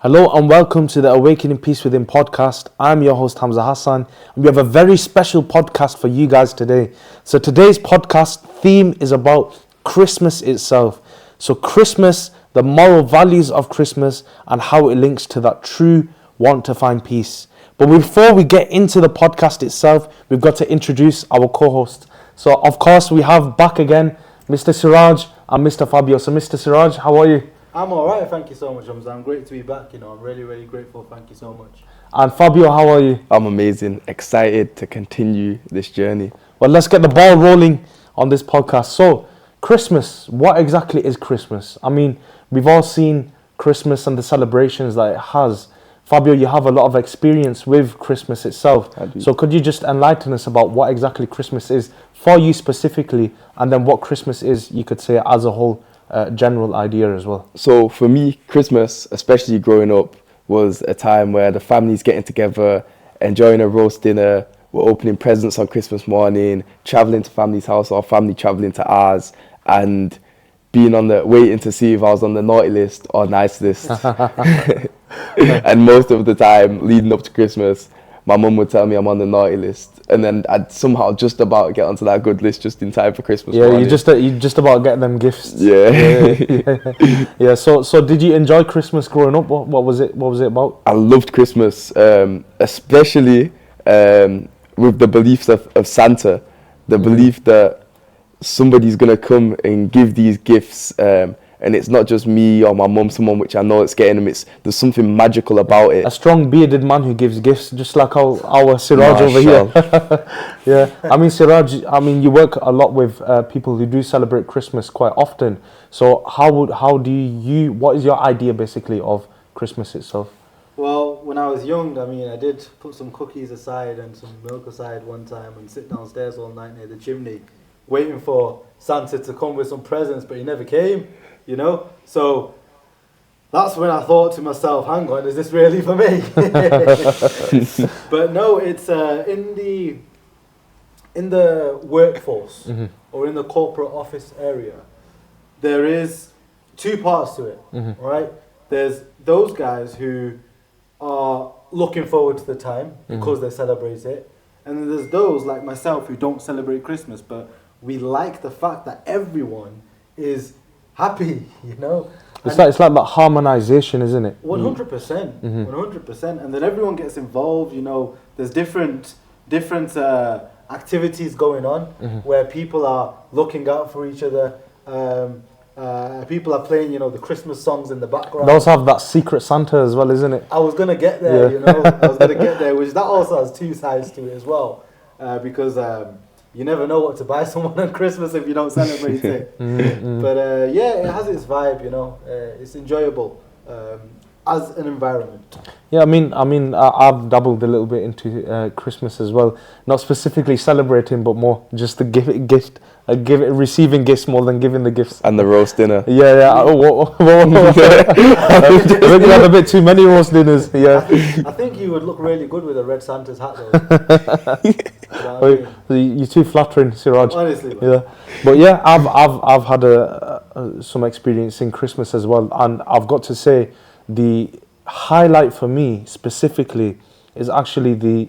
Hello and welcome to the Awakening Peace Within podcast. I'm your host Hamza Hassan and we have a very special podcast for you guys today. So today's podcast theme is about Christmas itself. So Christmas, the moral values of Christmas and how it links to that true want to find peace. But before we get into the podcast itself, we've got to introduce our co-host. So of course we have back again Mr. Siraj and Mr. Fabio. So Mr. Siraj, how are you? I'm alright, thank you so much, Hamza. I'm great to be back, I'm really grateful, thank you so much. And Fabio, how are you? I'm amazing, excited to continue this journey. Well, let's get the ball rolling on this podcast. So, Christmas, what exactly is Christmas? I mean, we've all seen Christmas and the celebrations that it has. Fabio, you have a lot of experience with Christmas itself. So could you just enlighten us about what exactly Christmas is for you specifically, and then what Christmas is, you could say, as a whole general idea as well? So for me, Christmas, especially growing up, was a time where the family's getting together, enjoying a roast dinner, we're opening presents on Christmas morning, traveling to family's house or family traveling to ours, and being waiting to see if I was on the naughty list or nice list. And most of the time leading up to Christmas, my mum would tell me I'm on the naughty list, and then I'd somehow just about get onto that good list just in time for Christmas. Yeah, you just about get them gifts. Yeah. So did you enjoy Christmas growing up? What was it about? I loved Christmas, especially with the beliefs of Santa, the belief that somebody's gonna come and give these gifts. And it's not just me or my mum, someone which I know it's getting them. There's something magical about it. A strong bearded man who gives gifts, just like our Siraj over here. Yeah, I mean Siraj, you work a lot with people who do celebrate Christmas quite often. So what is your idea basically of Christmas itself? Well, when I was young, I did put some cookies aside and some milk aside one time and sit downstairs all night near the chimney, waiting for Santa to come with some presents, but he never came. So that's when I thought to myself, hang on, is this really for me? But no, it's in the workforce or in the corporate office area, there is two parts to it, right? There's those guys who are looking forward to the time because they celebrate it, and then there's those like myself who don't celebrate Christmas, but we like the fact that everyone is happy, It's like that harmonization, isn't it? 100%, 100%, and then everyone gets involved. There's different activities going on where people are looking out for each other. People are playing, the Christmas songs in the background. They also have that Secret Santa as well, isn't it? I was gonna get there, I was gonna get there, which that also has two sides to it as well, because you never know what to buy someone on Christmas if you don't celebrate it. But it has its vibe, it's enjoyable as an environment. Yeah, I've dabbled a little bit into Christmas as well. Not specifically celebrating, but more just to receiving gifts more than giving the gifts. And the roast dinner. Yeah. I think you have a bit too many roast dinners. Yeah. I think you would look really good with a red Santa's hat, though. You're too flattering, Siraj. Honestly. Man. Yeah. But yeah, I've had some experience in Christmas as well, and I've got to say, the highlight for me specifically is actually the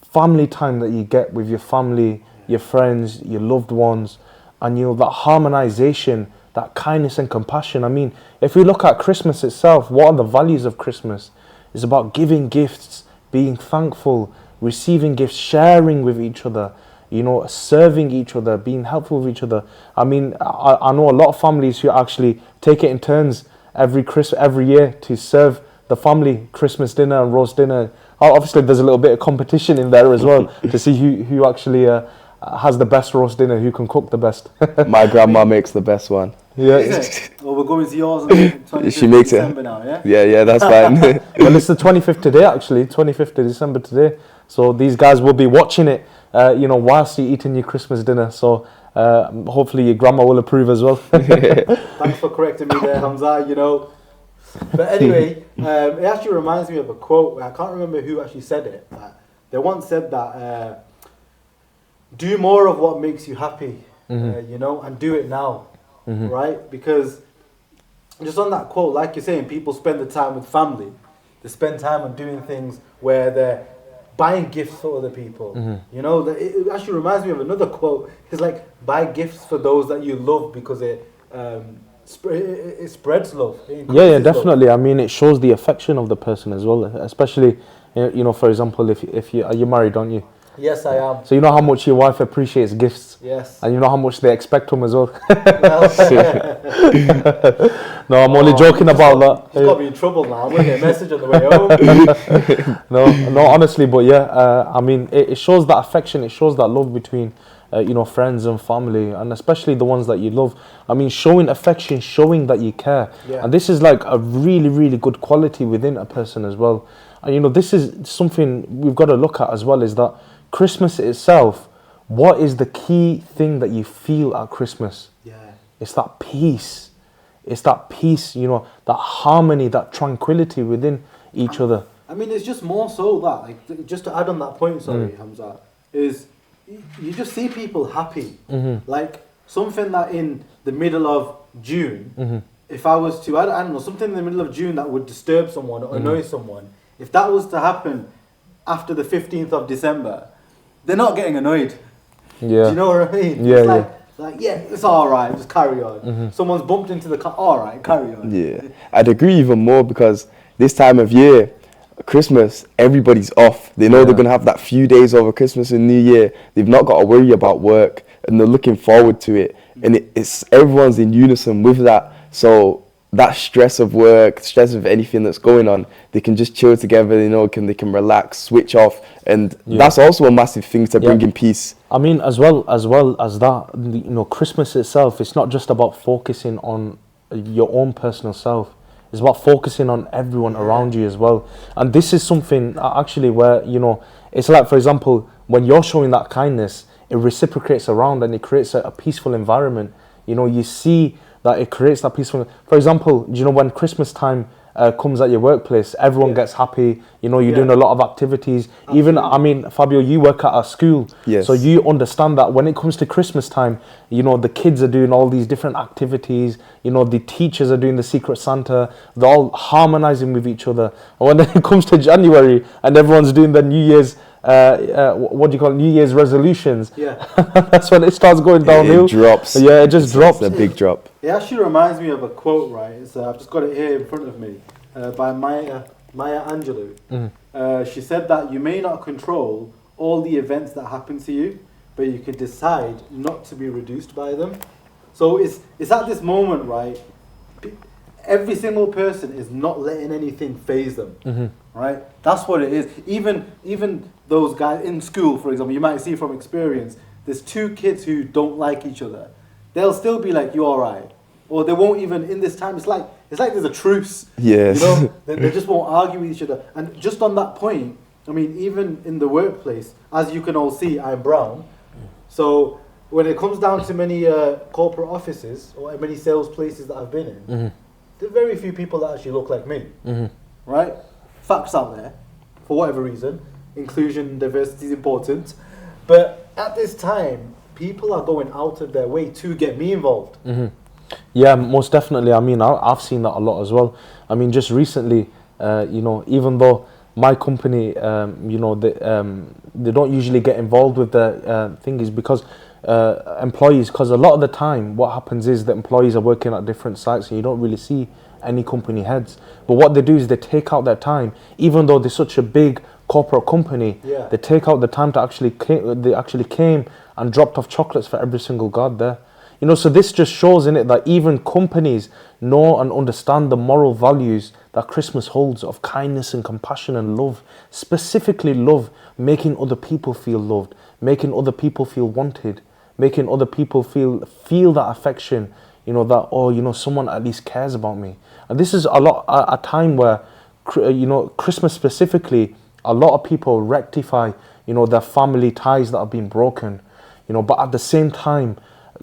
family time that you get with your family, your friends, your loved ones, and that harmonization, that kindness and compassion. If we look at Christmas itself, what are the values of Christmas? It's about giving gifts, being thankful, receiving gifts, sharing with each other, serving each other, being helpful with each other. I know a lot of families who actually take it in turns every year to serve the family Christmas dinner and roast dinner. Obviously, there's a little bit of competition in there as well to see who actually has the best roast dinner, who can cook the best. My grandma makes the best one. Yeah. Well, we're going to yours on the 25th She makes December it now, yeah? Yeah, that's fine. Well, it's the 25th today, actually, 25th of December today. So these guys will be watching it, whilst you're eating your Christmas dinner. So hopefully your grandma will approve as well. Thanks for correcting me there, Hamza, But anyway, it actually reminds me of a quote. I can't remember who actually said it. They once said that, do more of what makes you happy, and do it now, right? Because just on that quote, like you're saying, people spend the time with family. They spend time on doing things where they're buying gifts for other people. You know, it actually reminds me of another quote. It's like, buy gifts for those that you love because it spreads love. It Yeah, increases love. definitely. I mean, it shows the affection of the person as well, especially, you know, for example, if you are you married, don't you? Yes, I am. So you know how much your wife appreciates gifts, Yes. and you know how much they expect them as well. Well, No, I'm only joking about that. He's got to be in trouble now. I'm going to get a message on the way home. No, honestly, but yeah, I mean, it shows that affection, it shows that love between, you know, friends and family, and especially the ones that you love. I mean, showing affection, showing that you care, Yeah. and this is like a really, really good quality within a person as well. And you know, this is something we've got to look at as well. Is that Christmas itself? What is the key thing that you feel at Christmas? Yeah. It's that peace. It's that peace, you know, that harmony, that tranquility within each other. I mean, it's just more so that, like, just to add on that point, sorry, Hamza, is you just see people happy. Like, something that in the middle of June, if I was to, I don't know, something in the middle of June that would disturb someone or annoy someone, if that was to happen after the 15th of December, they're not getting annoyed. Yeah. Do you know what I mean? Yeah, It's like, yeah, it's all right, just carry on. Someone's bumped into the car, all right, carry on. Yeah, I'd agree even more because this time of year, Christmas, everybody's off. They know they're going to have that few days over Christmas and New Year. They've not got to worry about work and they're looking forward to it. And it's everyone's in unison with that. So that stress of work, stress of anything that's going on, they can just chill together, you know, they can relax, switch off. And that's also a massive thing to bring in peace. I mean, as well as that, you know, Christmas itself, it's not just about focusing on your own personal self. It's about focusing on everyone around you as well. And this is something actually where, you know, it's like, for example, when you're showing that kindness, it reciprocates around and it creates a peaceful environment. You know, you see that it creates that peaceful. For example, you know, when Christmas time comes at your workplace, everyone gets happy. You know, you're doing a lot of activities. Absolutely. Even, I mean, Fabio, you work at a school, so you understand that when it comes to Christmas time, you know, the kids are doing all these different activities. You know, the teachers are doing the Secret Santa. They're all harmonizing with each other. And when it comes to January and everyone's doing the New Year's, what do you call it? New Year's resolutions. Yeah, that's when it starts going downhill. It drops. Yeah, it just drops. It's a big drop. it actually reminds me of a quote, right? It's, I've just got it here in front of me, by Maya Angelou. She said that you may not control all the events that happen to you, but you can decide not to be reduced by them. So it's at this moment, right? Every single person is not letting anything faze them, right? That's what it is. Even those guys in school, for example, you might see from experience, there's two kids who don't like each other. They'll still be like, "You all right?" Or they won't even, in this time, it's like there's a truce. Yes. You know, they just won't argue with each other. And just on that point, I mean, even in the workplace, as you can all see, I'm brown. So when it comes down to many corporate offices or many sales places that I've been in, there are very few people that actually look like me. Right? Facts out there, for whatever reason. Inclusion, diversity is important. But at this time, people are going out of their way to get me involved. Yeah, most definitely. I mean, I've seen that a lot as well. I mean, just recently, you know, even though my company, you know, they don't usually get involved with the thing is because employees, because a lot of the time what happens is that employees are working at different sites and you don't really see any company heads. But what they do is they take out their time, even though they're such a big corporate company, they take out the time to they actually came and dropped off chocolates for every single guard there. You know, so this just shows in it that even companies know and understand the moral values that Christmas holds of kindness and compassion and love, specifically love, making other people feel loved, making other people feel wanted, making other people feel that affection, you know, that, oh, you know, someone at least cares about me. And this is a time where, you know, Christmas specifically, a lot of people rectify, you know, their family ties that have been broken, you know, but at the same time,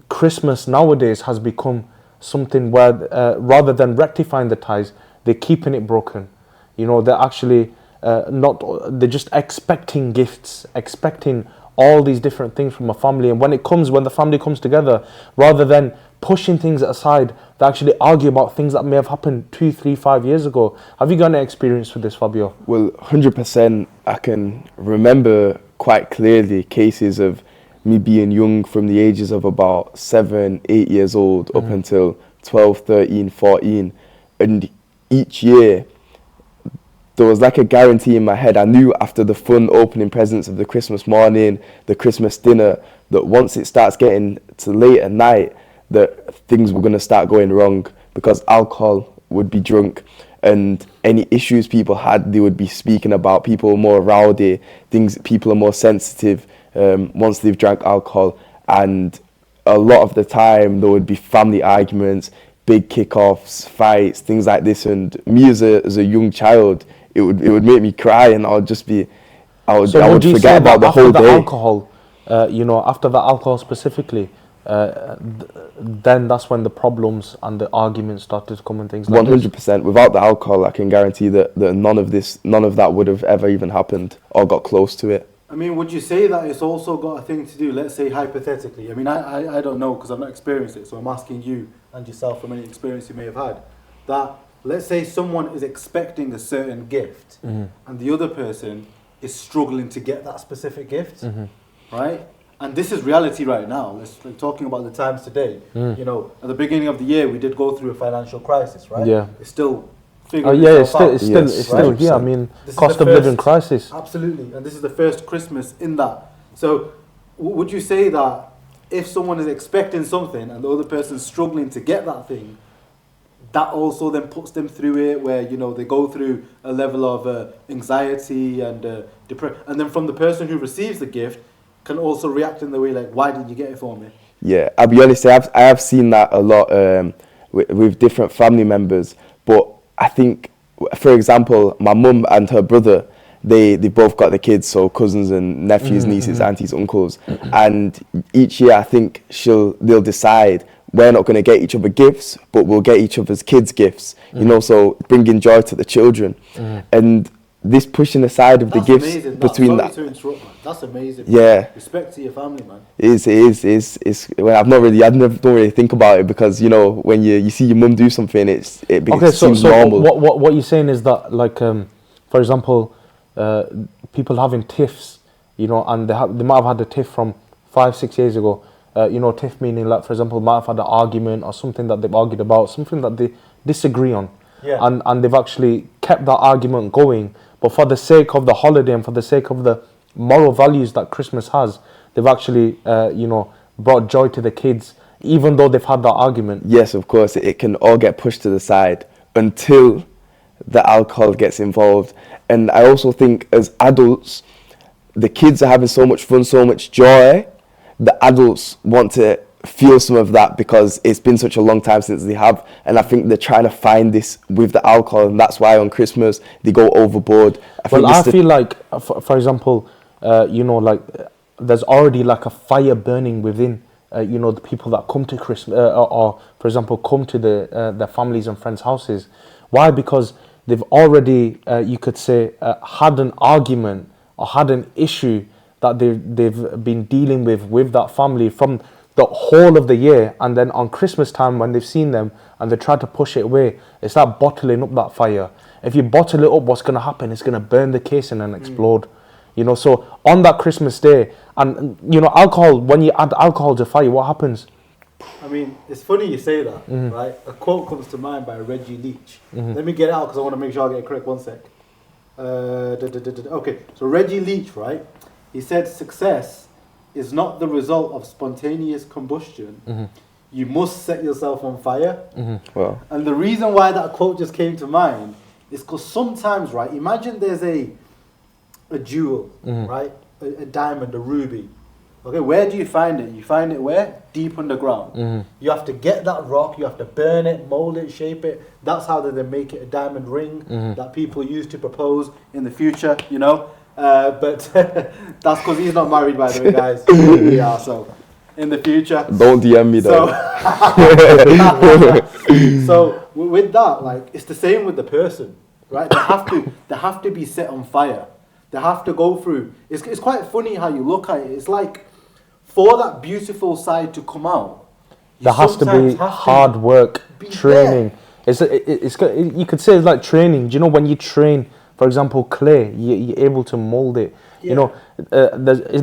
Christmas nowadays has become something where rather than rectifying the ties, they're keeping it broken. You know, they're actually they're just expecting gifts, expecting all these different things from a family. And when the family comes together, rather than pushing things aside. They actually argue about things that may have happened 2, 3, 5 years ago. Have you got any experience with this, Fabio? Well, 100%. I can remember quite clearly cases of me being young from the ages of about 7, 8 years old up until 12, 13, 14. And each year, there was like a guarantee in my head. I knew after the fun opening presents of the Christmas morning, the Christmas dinner, that once it starts getting to late at night, that things were going to start going wrong, because alcohol would be drunk and any issues people had, they would be speaking about. People are more rowdy, people are more sensitive once they've drank alcohol, and a lot of the time there would be family arguments, big kickoffs, fights, things like this. And me as a young child, it would make me cry, and I would forget about the whole day. Alcohol, after the alcohol specifically, then that's when the problems and the arguments started to come and things like 100%. Without the alcohol, I can guarantee that none of that would have ever even happened or got close to it. I mean, would you say that it's also got a thing to do, let's say hypothetically, I mean, I don't know because I've not experienced it, so I'm asking you and yourself from any experience you may have had, that let's say someone is expecting a certain gift and the other person is struggling to get that specific gift, right? And this is reality right now. We're talking about the times today. You know, at the beginning of the year, we did go through a financial crisis, right? Yeah. It's still figuring itself out. It's still here. I mean, cost of living crisis. Absolutely. And this is the first Christmas in that. So would you say that if someone is expecting something and the other person's struggling to get that thing, that also then puts them through it, where, you know, they go through a level of anxiety and depression, and then from the person who receives the gift can also react in the way like, why did you get it for me? Yeah, I'll be honest, I have seen that a lot with different family members. But I think, for example, my mum and her brother, they both got the kids, so cousins and nephews, nieces, aunties, uncles. And each year I think they'll decide, we're not going to get each other gifts, but we'll get each other's kids gifts, you know, so bringing joy to the children. And this pushing aside of the gifts amazing. between Sorry that. to interrupt, man. That's amazing. Yeah. Respect to your family, man. It is. Well, don't really think about it, because, you know, when you see your mum do something, it seems normal. What you're saying is that, like, for example, people having tiffs, you know, and they might have had a tiff from 5-6 years ago. Tiff meaning, like, for example, might have had an argument or something that they've argued about, something that they disagree on. Yeah. And they've actually kept that argument going, but for the sake of the holiday and for the sake of the moral values that Christmas has, they've actually, brought joy to the kids, even though they've had that argument. Yes, of course, it can all get pushed to the side until the alcohol gets involved. And I also think as adults, the kids are having so much fun, so much joy, the adults want to feel some of that, because it's been such a long time since they have. And I think they're trying to find this with the alcohol, and that's why on Christmas they go overboard. I feel like, for example, there's already like a fire burning within, the people that come to Christmas, or for example, come to their families and friends' houses. Why? Because they've already, you could say, had an argument or had an issue that they've been dealing with that family from the whole of the year, and then on Christmas time when they've seen them and they try to push it away, it's like bottling up that fire. If you bottle it up, what's going to happen? It's going to burn the casing and explode. So on that Christmas day, and alcohol, when you add alcohol to fire, what happens? I mean, it's funny you say that, right? A quote comes to mind by Reggie Leach. Let me get it out because I want to make sure I get it correct. One sec. Okay, so Reggie Leach, right? He said, success is not the result of spontaneous combustion. You must set yourself on fire. Wow. And the reason why that quote just came to mind is because sometimes, right, imagine there's a jewel, right, a diamond, a ruby. Okay, where do you find it? You find it where? Deep underground. You have to get that rock, you have to burn it, mold it, shape it. That's how they make it a diamond ring that people use to propose in the future, But that's because he's not married, by the way, guys. We are, so in the future. Don't DM me though. So with that, like, it's the same with the person, right? They have to be set on fire. They have to go through. It's quite funny how you look at it. It's like, for that beautiful side to come out, There has to sometimes be have to hard work, be training. You could say it's like training. Do you know when you train, for example, clay, you're able to mold it. Yeah. You know,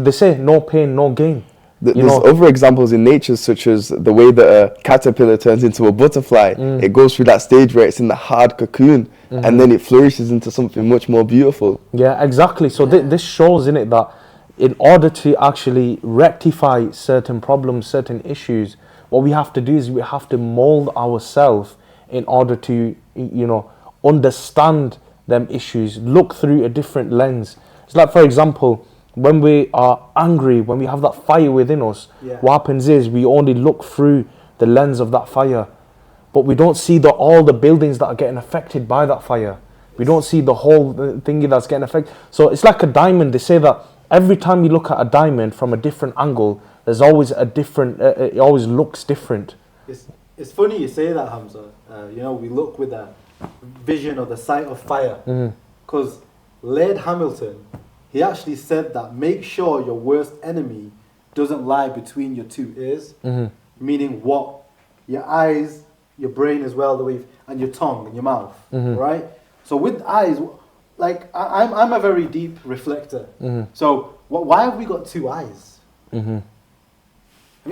they say no pain, no gain. You There's know, other examples in nature, such as the way that a caterpillar turns into a butterfly. It goes through that stage where it's in the hard cocoon, and then it flourishes into something much more beautiful. yeah, exactly. So this shows in it that in order to actually rectify certain problems, certain issues, what we have to do is we have to mold ourselves in order to, understand them issues, look through a different lens. It's like, for example, when we are angry, when we have that fire within us, Yeah. what happens is we only look through the lens of that fire, but we don't see all the buildings that are getting affected by that fire. We don't see the whole thingy that's getting affected. So it's like a diamond. They say that every time you look at a diamond from a different angle, there's always a different, it always looks different. It's funny you say that, Hamza. We look with a vision of the sight of fire. Because Laird Hamilton, he actually said that make sure your worst enemy doesn't lie between your two ears. Meaning what? Your eyes, your brain as well, and your tongue and your mouth, right? So with eyes, like I'm a very deep reflector. So why have we got two eyes? Have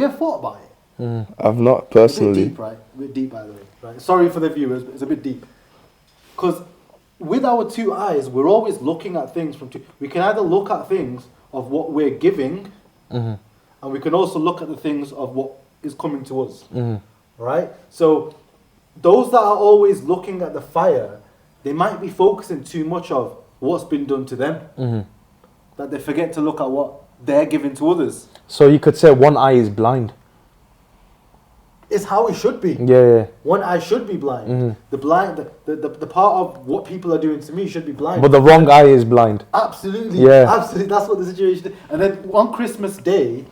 you ever thought about it? I've not It's a bit personally. deep, right? A bit deep, by the way. Right? Sorry for the viewers, but it's a bit deep. Because with our two eyes, we're always looking at things from two. We can either look at things of what we're giving, and we can also look at the things of what is coming to us. Right? So those that are always looking at the fire, they might be focusing too much of what's been done to them, that they forget to look at what they're giving to others. So you could say one eye is blind. It's how it should be. Yeah. One eye should be blind. The part of what people are doing to me should be blind. But the wrong eye is blind. Absolutely. Yeah. Absolutely. That's what the situation is. And then on Christmas Day,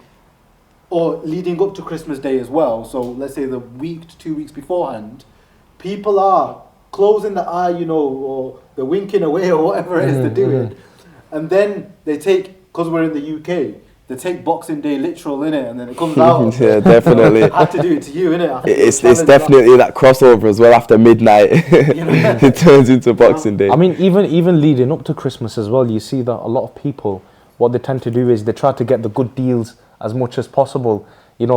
or leading up to Christmas Day as well, so let's say the week to 2 weeks beforehand, people are closing the eye, or they're winking away or whatever it is they're doing. And then they take, because we're in the UK, they take Boxing Day literal, innit? And then it comes out. Yeah, definitely. I had to do it to you, innit? It's definitely that crossover as well after midnight. It turns into Boxing Day. I mean, even leading up to Christmas as well, you see that a lot of people, what they tend to do is they try to get the good deals as much as possible.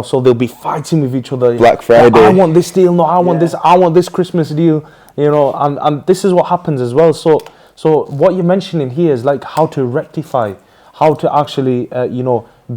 So they'll be fighting with each other. Black Friday. I want this deal. No, I want this. I want this Christmas deal. And this is what happens as well. So what you're mentioning here is like how to rectify, how to actually,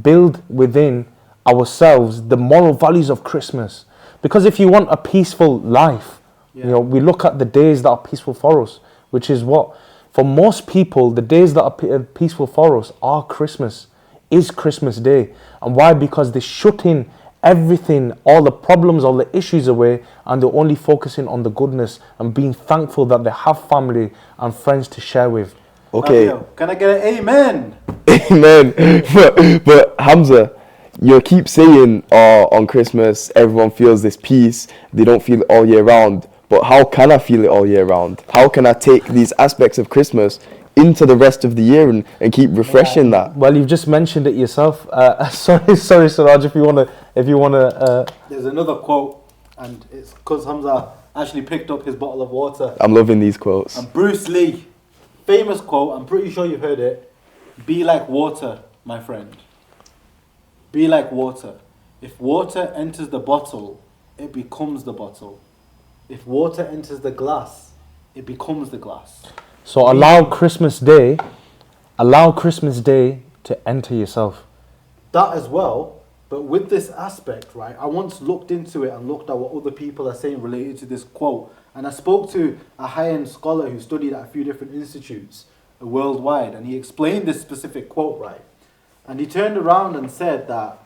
build within ourselves the moral values of Christmas. Because if you want a peaceful life, we look at the days that are peaceful for us, which is what, for most people, the days that are peaceful for us are Christmas, is Christmas Day. And why? Because they're shutting everything, all the problems, all the issues away, and they're only focusing on the goodness and being thankful that they have family and friends to share with. Okay. Can I get an amen? Amen. But Hamza, you keep saying on Christmas everyone feels this peace, they don't feel it all year round. But how can I feel it all year round? How can I take these aspects of Christmas into the rest of the year and keep refreshing that? Well, you've just mentioned it yourself. Sorry, Siraj, if you wanna. There's another quote, and it's because Hamza actually picked up his bottle of water. I'm loving these quotes. And Bruce Lee, famous quote, I'm pretty sure you've heard it. Be like water, my friend. Be like water. If water enters the bottle, it becomes the bottle. If water enters the glass, it becomes the glass. So allow Christmas Day to enter yourself. That as well, but with this aspect, right, I once looked into it and looked at what other people are saying related to this quote. And I spoke to a high-end scholar who studied at a few different institutes worldwide, and he explained this specific quote, right? And he turned around and said that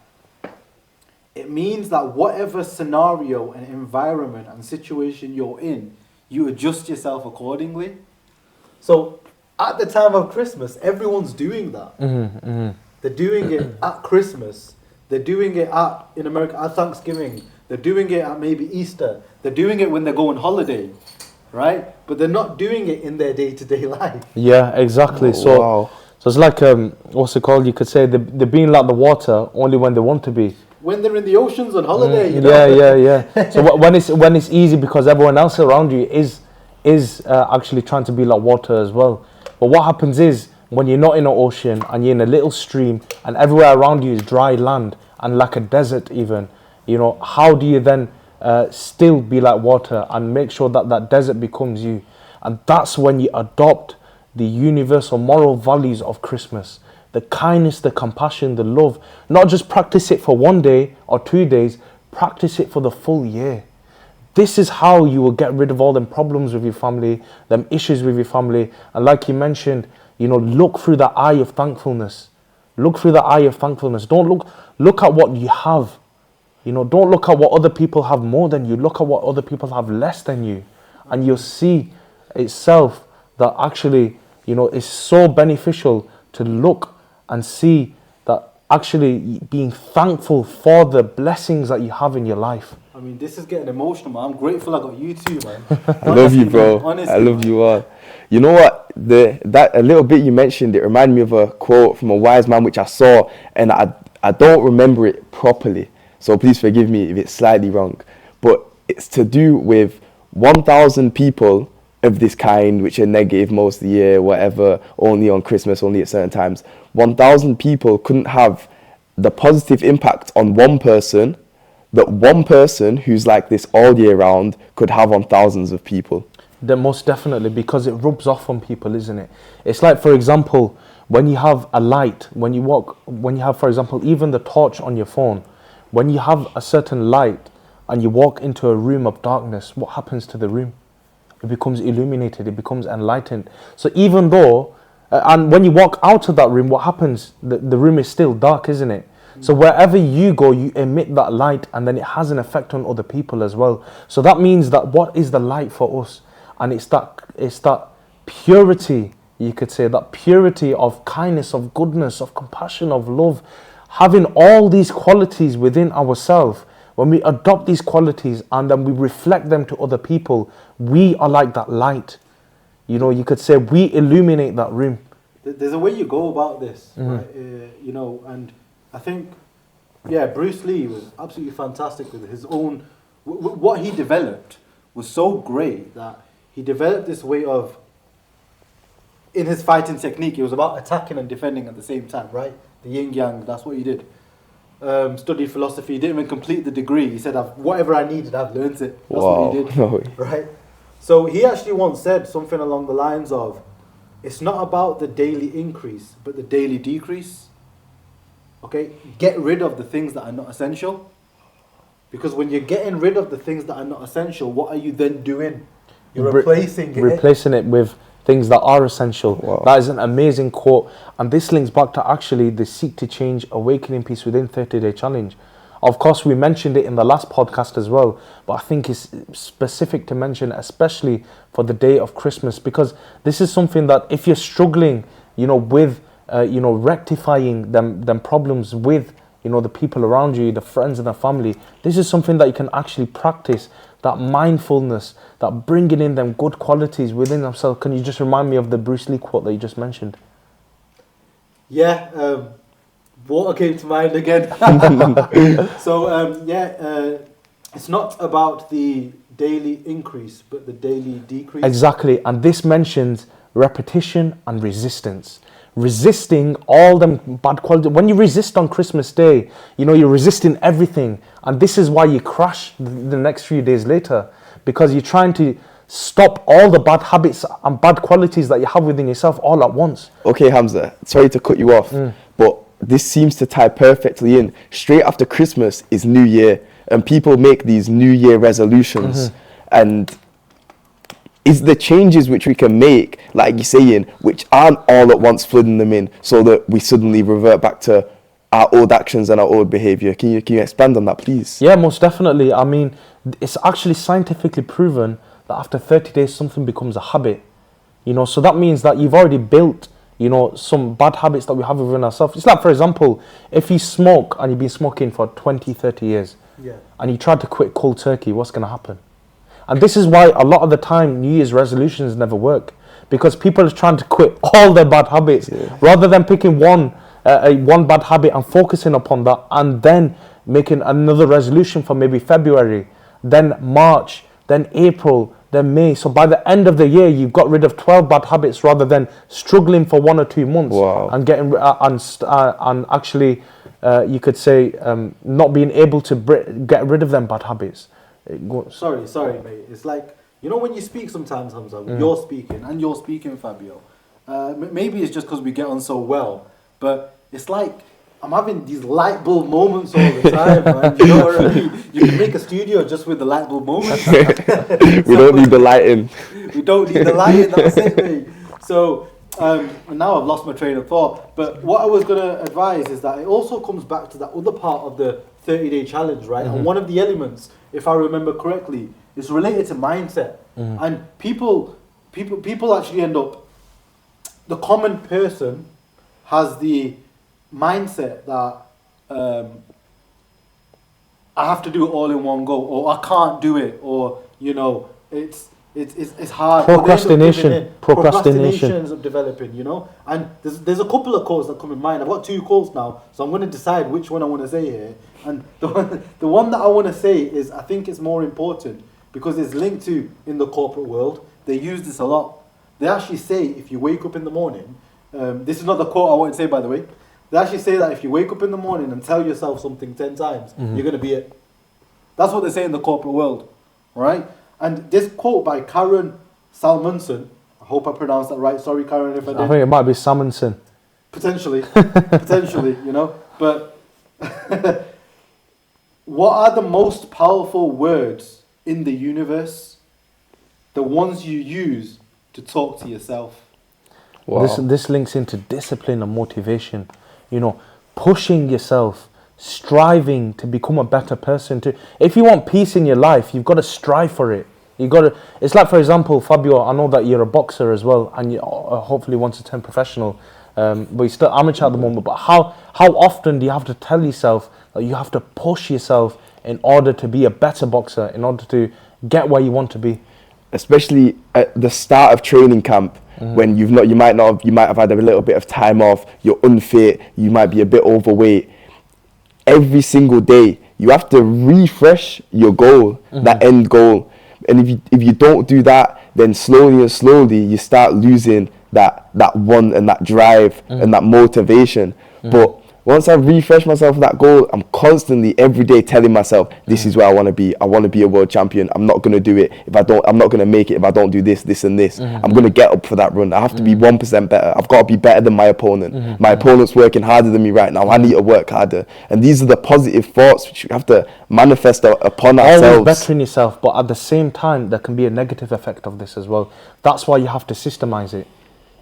it means that whatever scenario and environment and situation you're in, you adjust yourself accordingly. So at the time of Christmas, everyone's doing that. They're doing it at Christmas. They're doing it in America at Thanksgiving. They're doing it at maybe Easter. They're doing it when they go on holiday, right? But they're not doing it in their day-to-day life. Yeah, exactly. Wow. So it's like what's it called? You could say they're being like the water only when they want to be. when they're in the oceans on holiday. You know? Yeah. So when it's easy because everyone else around you is actually trying to be like water as well. But what happens is when you're not in an ocean and you're in a little stream and everywhere around you is dry land and like a desert even, you know, how do you then still be like water and make sure that that desert becomes you? And that's when you adopt the universal moral values of Christmas. The kindness, the compassion, the love. Not just practice it for 1 day or 2 days, practice it for the full year. This is how you will get rid of all them problems with your family, them issues with your family. And like you mentioned, you know, look through the eye of thankfulness. Look through the eye of thankfulness. Don't look at what you have. You know, don't look at what other people have more than you. Look at what other people have less than you. And you'll see itself that actually, you know, it's so beneficial to look and see that actually being thankful for the blessings that you have in your life. I mean, this is getting emotional, man. I'm grateful I got you too, man. I love you, bro. Honestly, I love you all. You know what? That a little bit you mentioned, it reminded me of a quote from a wise man which I saw, and I don't remember it properly. So please forgive me if it's slightly wrong. But it's to do with 1,000 people of this kind, which are negative most of the year, whatever, only on Christmas, only at certain times. 1,000 people couldn't have the positive impact on one person that one person who's like this all year round could have on thousands of people. Then most definitely, because it rubs off on people, isn't it? It's like, for example, when you have a light, when you have, for example, even the torch on your phone, when you have a certain light and you walk into a room of darkness, what happens to the room? It becomes illuminated, it becomes enlightened. So even though, and when you walk out of that room, what happens? The room is still dark, isn't it? So wherever you go, you emit that light, and then it has an effect on other people as well. So that means that what is the light for us? And it's that purity, you could say, that purity of kindness, of goodness, of compassion, of love. Having all these qualities within ourselves, when we adopt these qualities and then we reflect them to other people, we are like that light. You know, you could say we illuminate that room. There's a way you go about this, right? You know, and I think, yeah, Bruce Lee was absolutely fantastic with his own. What he developed was so great that he developed this way of, in his fighting technique, it was about attacking and defending at the same time, right? The yin yang, that's what he did. Studied philosophy, didn't even complete the degree. He said, whatever I needed, I've learned it. That's what he did, No. right? So he actually once said something along the lines of, it's not about the daily increase, but the daily decrease. Okay? Get rid of the things that are not essential. Because when you're getting rid of the things that are not essential, what are you then doing? You're replacing it with things that are essential. Wow. That is an amazing quote. And this links back to actually the Seek to Change Awakening Peace Within 30-Day Challenge. Of course, we mentioned it in the last podcast as well, but I think it's specific to mention, especially for the day of Christmas, because this is something that if you're struggling, you know, with, rectifying them problems with, you know, the people around you, the friends and the family, this is something that you can actually practice, that mindfulness, that bringing in them good qualities within themselves. Can you just remind me of the Bruce Lee quote that you just mentioned? Yeah, water came to mind again. So, it's not about the daily increase, but the daily decrease. Exactly, and this mentions repetition and resistance. Resisting all them bad qualities. When you resist on Christmas Day, you know, you're resisting everything. And this is why you crash the next few days later. Because you're trying to stop all the bad habits and bad qualities that you have within yourself all at once. Okay, Hamza, sorry to cut you off, but this seems to tie perfectly in. Straight after Christmas is New Year, and people make these New Year resolutions. And is the changes which we can make, like you're saying, which aren't all at once flooding them in, so that we suddenly revert back to our old actions and our old behaviour. Can you expand on that, please? Yeah, most definitely. I mean, it's actually scientifically proven that after 30 days, something becomes a habit. You know, so that means that you've already built, you know, some bad habits that we have within ourselves. It's like, for example, if you smoke and you've been smoking for 20, 30 years, and you try to quit cold turkey, what's going to happen? And this is why a lot of the time New Year's resolutions never work, because people are trying to quit all their bad habits rather than picking one bad habit and focusing upon that, and then making another resolution for maybe February, then March, then April, then May. So by the end of the year, you've got rid of 12 bad habits rather than struggling for 1 or 2 months and getting and actually, you could say, not being able to get rid of them bad habits. Sorry, mate. It's like, you know, when you speak sometimes, Hamza, you're speaking, Fabio. Maybe it's just because we get on so well, but it's like I'm having these light bulb moments all the time, man. You know what I mean? You can make a studio just with the light bulb moments. We don't need the lighting. We don't need the lighting, that's it, mate. So, and now I've lost my train of thought. But what I was going to advise is that it also comes back to that other part of the 30-day challenge, right? And one of the elements, if I remember correctly, is related to mindset. And people actually end up, the common person has the mindset that I have to do it all in one go, or I can't do it, or, you know, it's hard. Procrastination Procrastinations of developing, you know. And there's a couple of quotes that come in mind. I've got 2 quotes now, so I'm going to decide which one I want to say here. And the one that I want to say is, I think it's more important because it's linked to, in the corporate world, they use this a lot. They actually say, if you wake up in the morning, this is not the quote I want to say, by the way. They actually say that if you wake up in the morning and tell yourself something 10 times, you're going to be it. That's what they say in the corporate world, right? And this quote by Karen Salmonson, I hope I pronounced that right. Sorry, Karen, if I did. I think it might be Salmonson. Potentially, you know. But what are the most powerful words in the universe? The ones you use to talk to yourself. Wow. This links into discipline and motivation. You know, pushing yourself, striving to become a better person. If you want peace in your life, you've got to strive for it. It's like, for example, Fabio, I know that you're a boxer as well, and you hopefully want to turn professional, but you're still amateur at the moment. But how often do you have to tell yourself that you have to push yourself in order to be a better boxer, in order to get where you want to be? Especially at the start of training camp, when you might have had a little bit of time off, you're unfit, you might be a bit overweight. Every single day, you have to refresh your goal, that end goal. And if you don't do that, then slowly and slowly you start losing that want and that drive and that motivation. But once I refresh myself with that goal, I'm constantly every day telling myself, this is where I want to be. I want to be a world champion. I'm not going to do it I'm not going to make it if I don't do this, this and this. I'm going to get up for that run. I have to be 1% better. I've got to be better than my opponent. My opponent's working harder than me right now. I need to work harder. And these are the positive thoughts which you have to manifest upon ourselves. Always bettering yourself, but at the same time, there can be a negative effect of this as well. That's why you have to systemize it.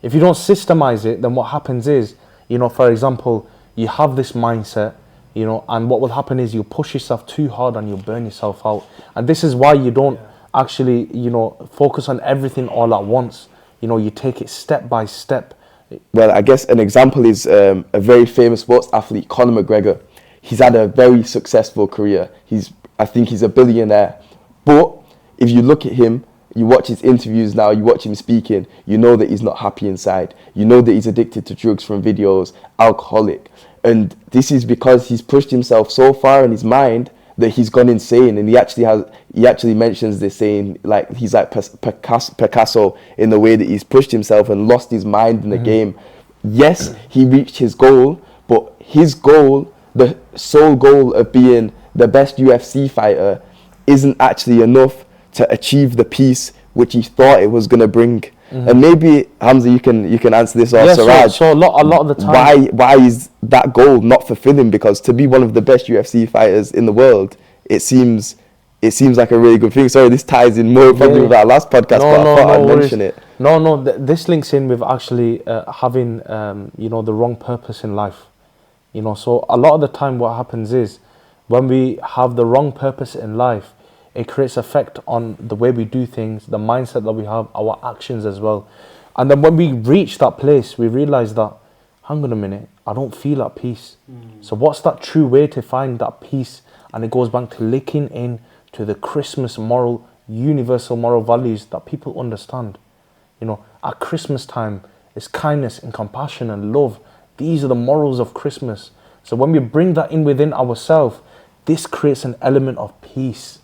If you don't systemize it, then what happens is, you know, for example, you have this mindset, you know, and what will happen is you push yourself too hard and you'll burn yourself out. And this is why you don't actually, you know, focus on everything all at once. You know, you take it step by step. Well, I guess an example is a very famous sports athlete, Conor McGregor. He's had a very successful career. I think he's a billionaire. But if you look at him, you watch his interviews now, you watch him speaking, you know that he's not happy inside. You know that he's addicted to drugs from videos, alcoholic. And this is because he's pushed himself so far in his mind that he's gone insane. And he actually mentions this, saying like he's like Picasso in the way that he's pushed himself and lost his mind in the game. Yes, he reached his goal, but his goal, the sole goal of being the best UFC fighter, isn't actually enough to achieve the peace which he thought it was going to bring. And maybe, Hamza, you can answer this, or Siraj. So a lot of the time, why is that goal not fulfilling? Because to be one of the best UFC fighters in the world, it seems like a really good thing. Sorry, this ties in more probably with our last podcast, but I thought I'd mention it. This links in with actually having you know, the wrong purpose in life. You know, so a lot of the time what happens is when we have the wrong purpose in life, it creates effect on the way we do things, the mindset that we have, our actions as well. And then when we reach that place, we realize that, hang on a minute, I don't feel at peace. So what's that true way to find that peace? And it goes back to linking in to the Christmas moral, universal moral values that people understand. You know, at Christmas time, it's kindness and compassion and love. These are the morals of Christmas. So when we bring that in within ourselves, this creates an element of peace.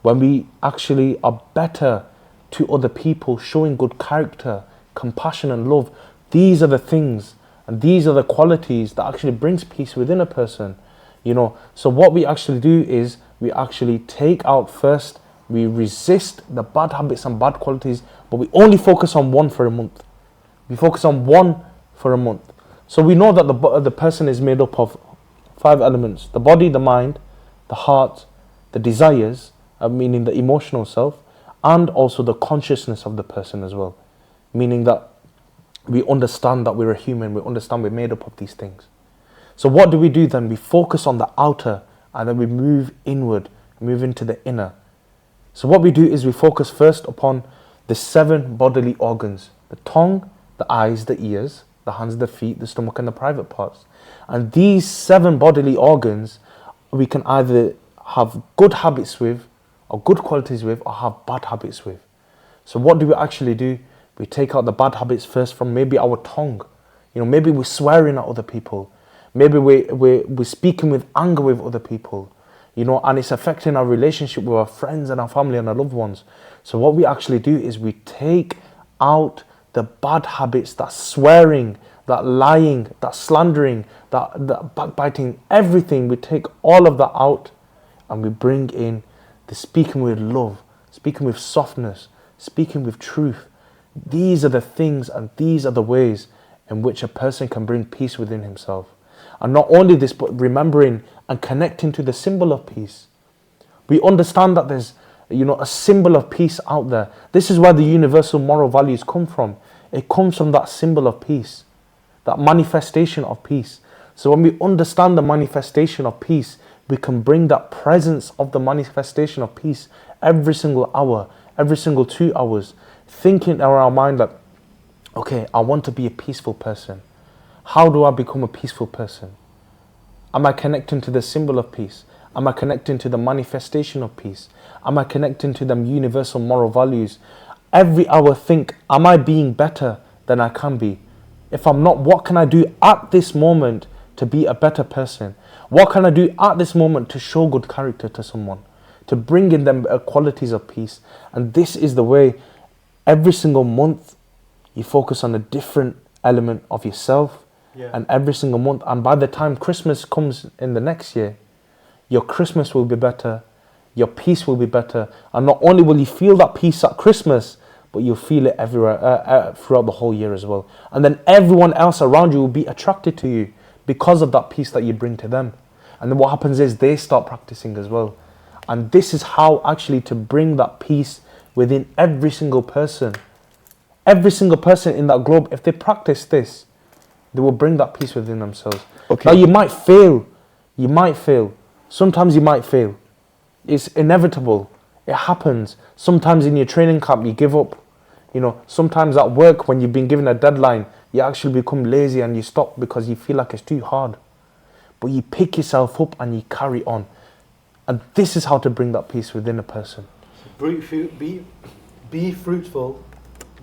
When we actually are better to other people, showing good character, compassion and love, these are the things and these are the qualities that actually brings peace within a person. So what we actually do is we actually take out first, we resist the bad habits and bad qualities, but we only focus on one for a month. We focus on one for a month. So we know that the person is made up of 5 elements: the body, the mind, the heart, the desires, meaning the emotional self, and also the consciousness of the person as well, meaning that we understand that we're a human, we understand we're made up of these things. So what do we do then? We focus on the outer, and then we move inward, move into the inner. So what we do is we focus first upon the 7 bodily organs: the tongue, the eyes, the ears, the hands, the feet, the stomach, and the private parts. And these 7 bodily organs, we can either have good habits with, or good qualities with, or have bad habits with. So what do we actually do? We take out the bad habits first from maybe our tongue. Maybe we're swearing at other people. Maybe we're speaking with anger with other people. And it's affecting our relationship with our friends and our family and our loved ones. So what we actually do is we take out the bad habits, that swearing, that lying, that slandering, that backbiting, everything. We take all of that out and we bring in the speaking with love, speaking with softness, speaking with truth. These are the things and these are the ways in which a person can bring peace within himself. And not only this, but remembering and connecting to the symbol of peace. We understand that there's a symbol of peace out there. This is where the universal moral values come from. It comes from that symbol of peace, that manifestation of peace. So when we understand the manifestation of peace, we can bring that presence of the manifestation of peace every single hour, every single 2 hours, thinking in our mind that, okay, I want to be a peaceful person. How do I become a peaceful person? Am I connecting to the symbol of peace? Am I connecting to the manifestation of peace? Am I connecting to them universal moral values? Every hour think, am I being better than I can be? If I'm not, what can I do at this moment to be a better person? What can I do at this moment to show good character to someone? To bring in them qualities of peace? And this is the way every single month you focus on a different element of yourself. Yeah. And every single month, and by the time Christmas comes in the next year, your Christmas will be better, your peace will be better, and not only will you feel that peace at Christmas, but you'll feel it everywhere throughout the whole year as well. And then everyone else around you will be attracted to you because of that peace that you bring to them. And then what happens is they start practicing as well. And this is how actually to bring that peace within every single person. Every single person in that globe, if they practice this, they will bring that peace within themselves. Okay. Now you might fail. Sometimes you might fail. It's inevitable. It happens. Sometimes in your training camp you give up. Sometimes at work when you've been given a deadline, you actually become lazy and you stop because you feel like it's too hard. But you pick yourself up and you carry on. And this is how to bring that peace within a person. Be fruitful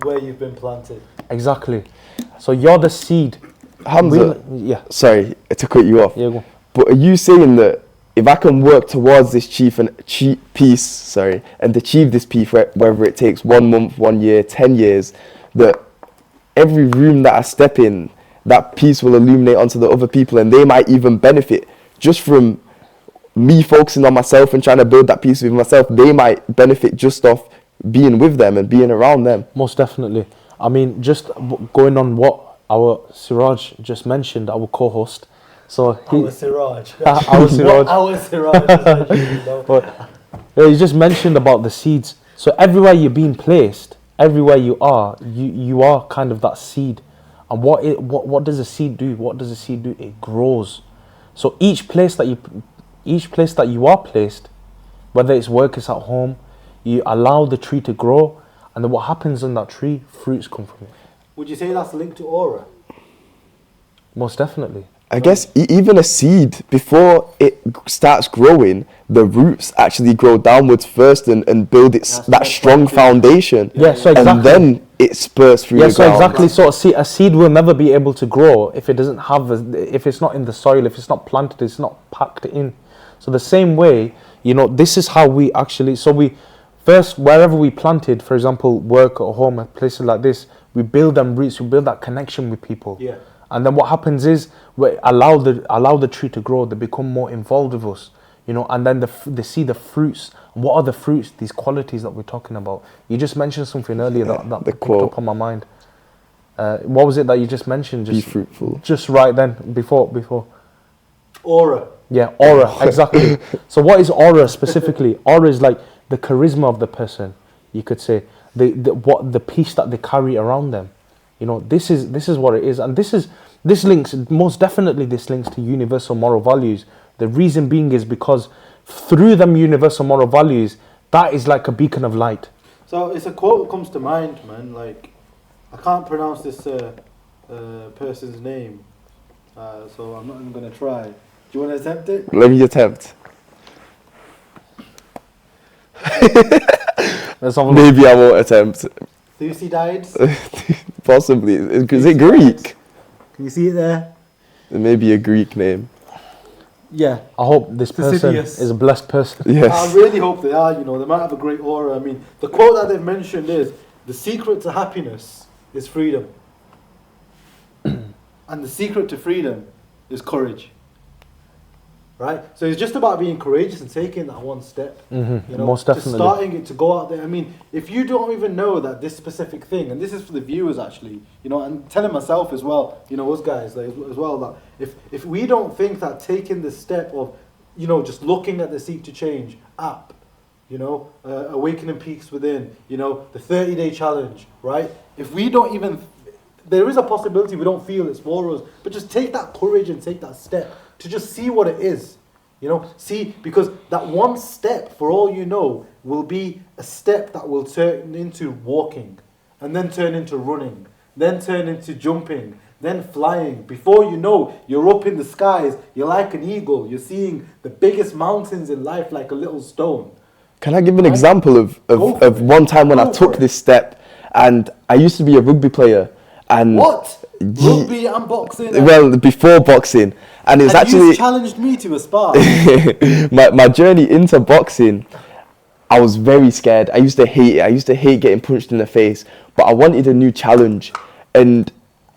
where you've been planted. Exactly. So you're the seed. Hamza, Yeah. sorry to cut you off. Yeah, go. But are you saying that if I can work towards this peace, and achieve this peace, whether it takes 1 month, 1 year, 10 years, that every room that I step in, that peace will illuminate onto the other people, and they might even benefit just from me focusing on myself and trying to build that peace with myself. They might benefit just off being with them and being around them. Most definitely. I mean, just going on what our Siraj just mentioned, our co-host. So Our Siraj. our Siraj. Our Siraj is mentioned, though. But he just mentioned about the seeds. So everywhere you're being placed, everywhere you are kind of that seed. And what does a seed do? What does a seed do? It grows. So each place that you are placed, whether it's work, it's at home, you allow the tree to grow, and then what happens in that tree? Fruits come from it. Would you say that's linked to aura? Most definitely. I guess even a seed, before it starts growing, the roots actually grow downwards first and build that strong foundation. Yeah, so exactly. And then it spurs through the ground. Exactly. So a seed will never be able to grow if it doesn't have, if it's not in the soil, if it's not planted, it's not packed in. So So the same way, this is how we actually. So we first, wherever we planted, for example, work or home, places like this, we build them roots. We build that connection with people. Yeah. And then what happens is we allow the tree to grow. They become more involved with us, and then they see the fruits. What are the fruits? These qualities that we're talking about. You just mentioned something earlier that picked quote. up on my mind. What was it that you just mentioned? Be fruitful. Just right then, before. Aura. Yeah, aura, exactly. So what is aura specifically? Aura is like the charisma of the person, you could say. The peace that they carry around them. This is what it is. And this links to universal moral values. The reason being is because through them universal moral values, that is like a beacon of light. So it's a quote that comes to mind, man. Like, I can't pronounce this person's name, so I'm not even going to try. Do you want to attempt it? Let me attempt. Maybe I won't attempt. Thucydides? Possibly. Is it Greek? Can you see it there? It may be a Greek name. Yeah. I hope this person Thucydides. is a blessed person. Yes. I really hope they are. They might have a great aura. I mean, the quote that they've mentioned is, the secret to happiness is freedom. And the secret to freedom is courage. Right? So it's just about being courageous and taking that one step. Most definitely. Just starting it to go out there. I mean, if you don't even know that this specific thing, and this is for the viewers actually, and telling myself as well, us guys as well, that if we don't think that taking the step of, just looking at the Seek to Change app, Awakening Peaks Within, the 30-day challenge, right? If we don't even, there is a possibility we don't feel it's for us, but just take that courage and take that step to just see what it is. Because that one step, for all you know, will be a step that will turn into walking, and then turn into running, then turn into jumping, then flying. Before you know, you're up in the skies, you're like an eagle, you're seeing the biggest mountains in life like a little stone. Can I give an example of one time when I took this step? And I used to be a rugby player. And what? Rugby and boxing? Well, before boxing. And it was you challenged me to a spar. my journey into boxing, I was very scared. I used to hate it. I used to hate getting punched in the face. But I wanted a new challenge. And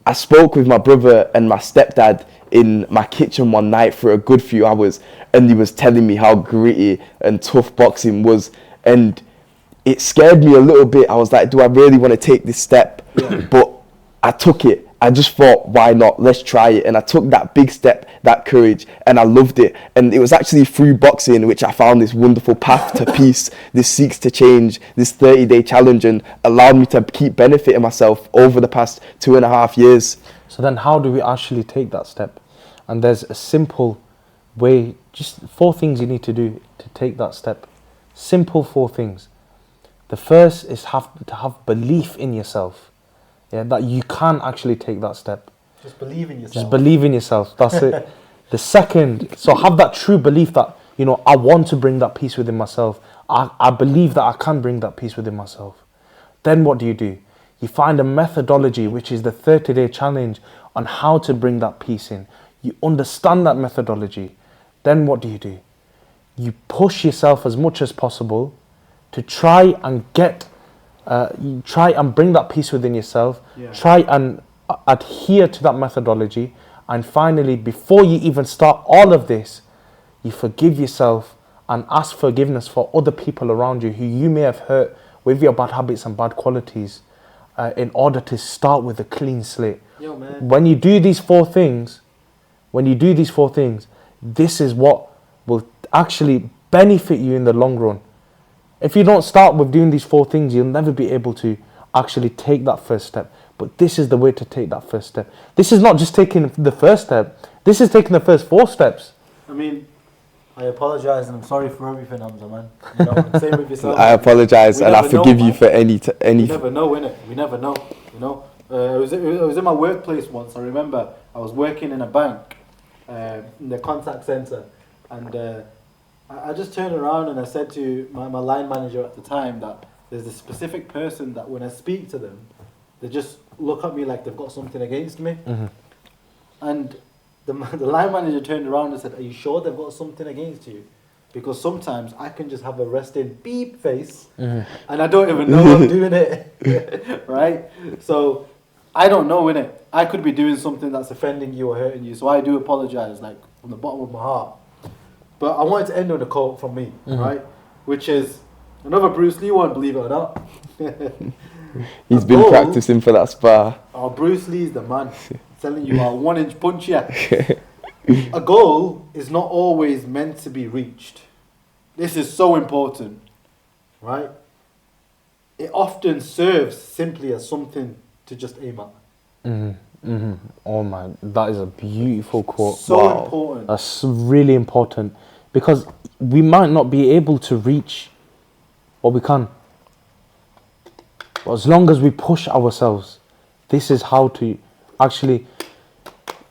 I spoke with my brother and my stepdad in my kitchen one night for a good few hours. And he was telling me how gritty and tough boxing was. And it scared me a little bit. I was like, do I really want to take this step? Yeah. But I took it. I just thought, why not? Let's try it. And I took that big step, that courage, and I loved it. And it was actually through boxing which I found this wonderful path to peace, this Seeks to Change, this 30-day challenge, and allowed me to keep benefiting myself over the past 2.5 years. So then how do we actually take that step? And there's a simple way, just 4 things you need to do to take that step. Simple 4 things. The first is to have belief in yourself. Yeah, that you can actually take that step. Just believe in yourself. Just believe in yourself. That's it. The second, so have that true belief that, I want to bring that peace within myself. I believe that I can bring that peace within myself. Then what do? You find a methodology, which is the 30-day challenge on how to bring that peace in. You understand that methodology. Then what do? You push yourself as much as possible to try and you try and bring that peace within yourself. Yeah. Try and adhere to that methodology. And finally, before you even start all of this, you forgive yourself and ask forgiveness for other people around you who you may have hurt with your bad habits and bad qualities, in order to start with a clean slate. Yo, man. When you do these 4 things, this is what will actually benefit you in the long run. If you don't start with doing these 4 things, you'll never be able to actually take that first step. But this is the way to take that first step. This is not just taking the first step. This is taking the first 4 steps. I mean, I apologize and I'm sorry for everything, Hamza, man. Same with yourself. I apologize and I forgive you for any. We never know, innit? We never know. I was in my workplace once. I remember I was working in a bank, in the contact center, and I just turned around and I said to my line manager at the time that there's a specific person that when I speak to them, they just look at me like they've got something against me. Mm-hmm. And the line manager turned around and said, "Are you sure they've got something against you?" because sometimes I can just have a resting beep face and I don't even know I'm doing it, right? So I don't know, innit? I could be doing something that's offending you or hurting you, so I do apologize, like from the bottom of my heart. But I wanted to end on a quote from me, right? Which is another Bruce Lee one, believe it or not. He's A been goal- practicing for that spar. Oh, Bruce Lee's the man. Telling you, I'll 1-inch punch ya. A goal is not always meant to be reached. This is so important, right? It often serves simply as something to just aim at. Oh man, that is a beautiful quote. So important. That's really important because we might not be able to reach what we can. But as long as we push ourselves, this is how to actually.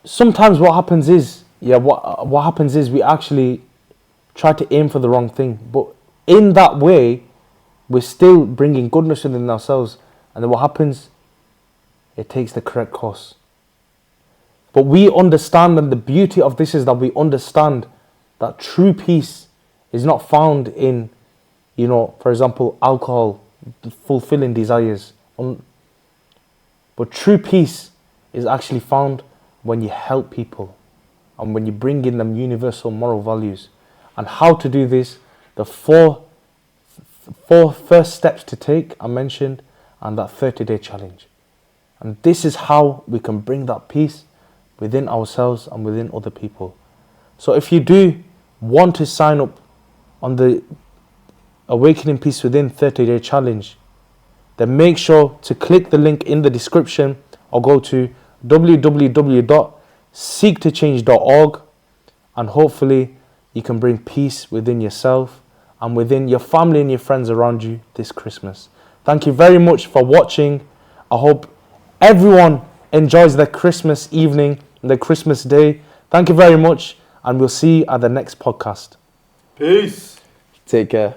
Sometimes what happens is, what happens is we actually try to aim for the wrong thing. But in that way, we're still bringing goodness within ourselves. And then what happens? It takes the correct course. But we understand, and the beauty of this is that we understand that true peace is not found in, for example, alcohol, fulfilling desires. But true peace is actually found when you help people and when you bring in them universal moral values. And how to do this, the four first steps to take I mentioned, and that 30-day challenge. And this is how we can bring that peace within ourselves and within other people. So if you do want to sign up on the Awakening Peace Within 30-day challenge, then make sure to click the link in the description or go to www.seektochange.org, and hopefully you can bring peace within yourself and within your family and your friends around you this Christmas. Thank you very much for watching. I hope everyone enjoys their Christmas evening and their Christmas day. Thank you very much, and we'll see you at the next podcast. Peace. Take care.